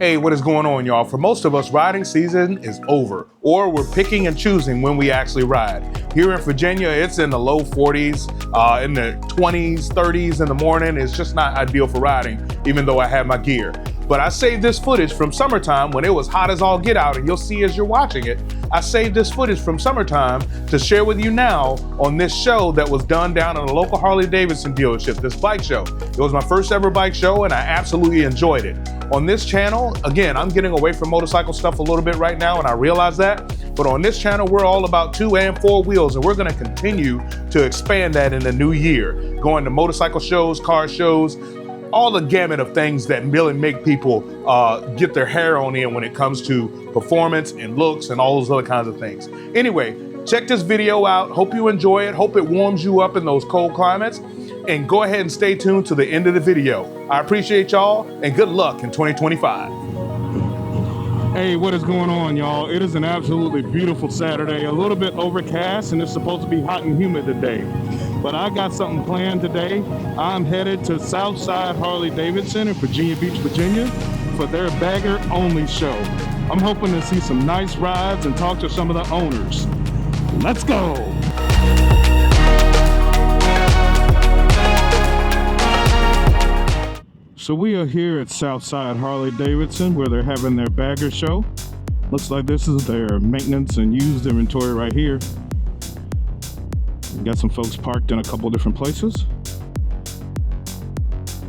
Hey, what is going on, y'all? For most of us, riding season is over, or we're picking and choosing when we actually ride. Here in Virginia, it's in the low 40s, in the 20s, 30s in the morning. It's just not ideal for riding, even though I have my gear. But I saved this footage from summertime when it was hot as all get out, and you'll see as you're watching it. I saved this footage from summertime to share with you now on this show that was done down at a local Harley Davidson dealership, this bike show. It was my first ever bike show, and I absolutely enjoyed it. On this channel, again, I'm getting away from motorcycle stuff a little bit right now, and I realize that. But on this channel, we're all about 2 and 4 wheels, and we're gonna continue to expand that in the new year. Going to motorcycle shows, car shows, all the gamut of things that really make people get their hair on in when it comes to performance and looks and all those other kinds of things. Anyway, check this video out. Hope you enjoy it. Hope it warms you up in those cold climates. And go ahead and stay tuned to the end of the video. I appreciate y'all, and good luck in 2025. Hey, what is going on, y'all? It is an absolutely beautiful Saturday, a little bit overcast, and it's supposed to be hot and humid today. But I got something planned today. I'm headed to Southside Harley Davidson in Virginia Beach, Virginia for their bagger only show. I'm hoping to see some nice rides and talk to some of the owners. Let's go. So we are here at Southside Harley Davidson where they're having their bagger show. Looks like this is their maintenance and used inventory right here. We got some folks parked in a couple different places.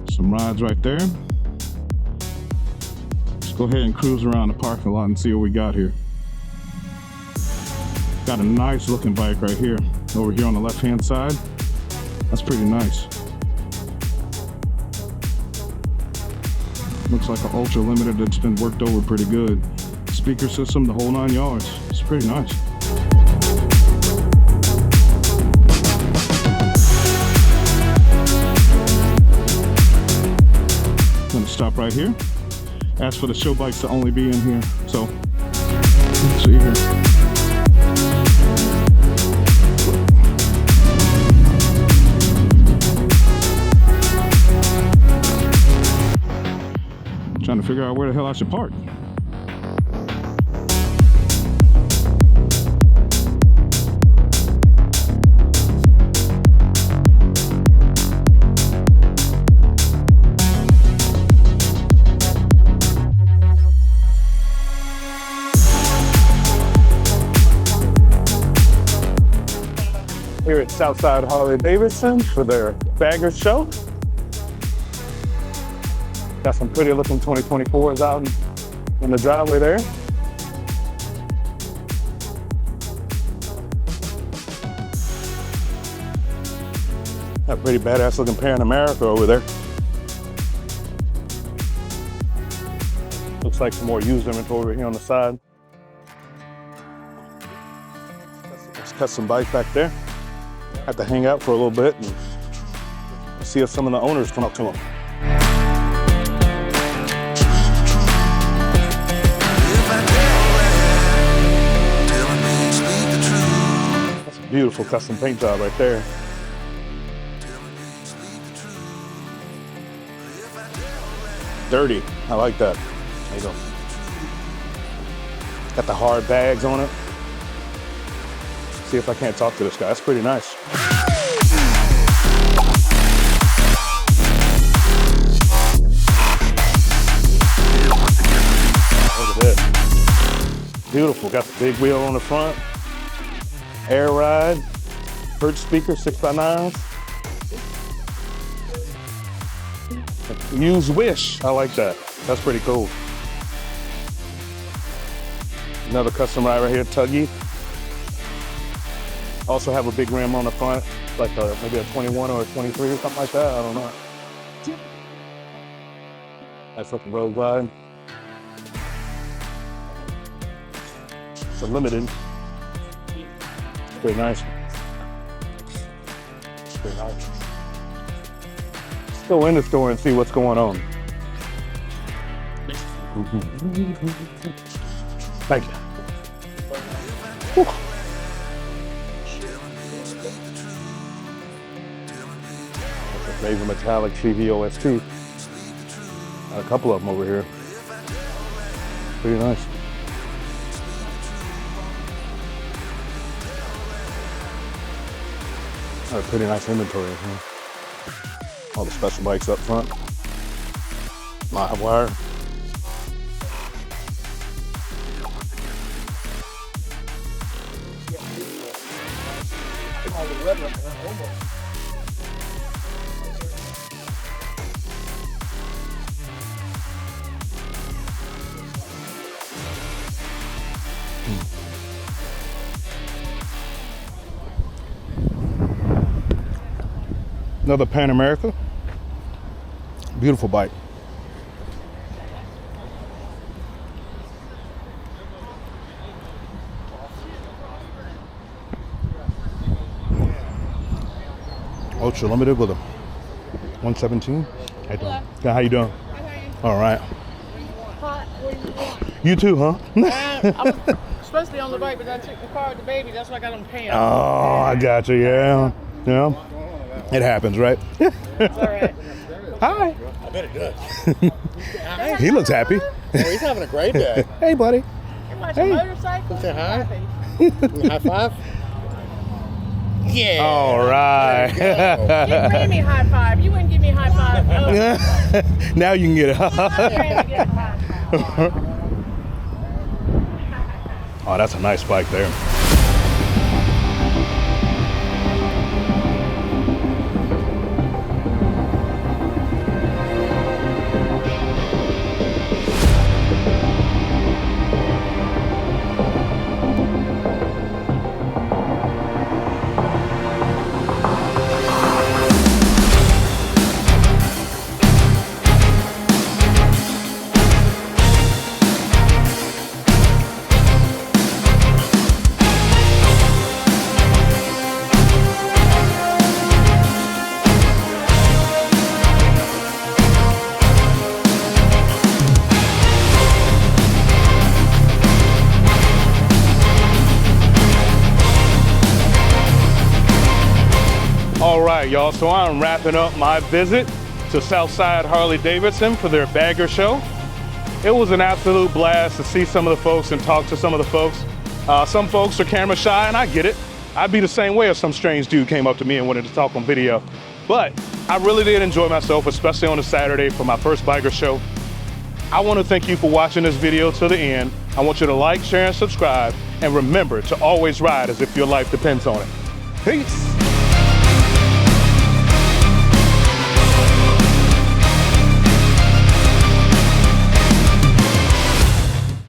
Some rides right there. Let's go ahead and cruise around the parking lot and see what we got here. Got a nice looking bike right here, over here on the left hand side. That's pretty nice. Looks like an ultra limited that's been worked over pretty good. Speaker system, the whole 9 yards. It's pretty nice. Gonna stop right here. Ask for the show bikes to only be in here. So, let's see here. Trying to figure out where the hell I should park. Here at Southside Harley Davidson for their bagger show. Got some pretty looking 2024s out in the driveway there. Got a pretty badass looking pair in America over there. Looks like some more used inventory over here on the side. Let's cut some bikes back there. Have to hang out for a little bit and see if some of the owners come up to them. Beautiful custom paint job right there. Dirty, I like that. There you go. Got the hard bags on it. See if I can't talk to this guy. That's pretty nice. Look at this. Beautiful, got the big wheel on the front. Air ride, Hertz speaker, 6x9s. Use Wish, I like that. That's pretty cool. Another custom ride right here, Tuggy. Also have a big rim on the front, like maybe a 21 or a 23 or something like that, I don't know. Nice looking road glide. It's a limited. Pretty nice. Pretty nice. Let's go in the store and see what's going on. Thank you. Whew. That's a Raven Metallic CVOS2. Got a couple of them over here. Pretty nice. Got a pretty nice inventory in here. All the special bikes up front. Live wire. Another Pan America. Beautiful bike. Ultra limited with a 117. How you doing? Yeah, how you doing? All right. Hot, what do you want? You too, huh? I was supposed to be on the bike, but I took the car with the baby. That's why I got on pants. Oh, I got you. Yeah. Yeah. It happens, right? It's all right. Hi. I bet it does. He looks happy. Oh, he's having a great day. Hey, buddy. You're watching motorcycles? Say hi. Happy. High five. Yeah. All right. You gave me high five. You wouldn't give me a high five. Oh, Now you can get it. I'm trying to get a high five. Oh, that's a nice bike there. All right, y'all, so I'm wrapping up my visit to Southside Harley Davidson for their bagger show. It was an absolute blast to see some of the folks and talk to some of the folks. Some folks are camera shy, and I get it. I'd be the same way if some strange dude came up to me and wanted to talk on video. But I really did enjoy myself, especially on a Saturday for my first bagger show. I want to thank you for watching this video to the end. I want you to like, share, and subscribe. And remember to always ride as if your life depends on it. Peace.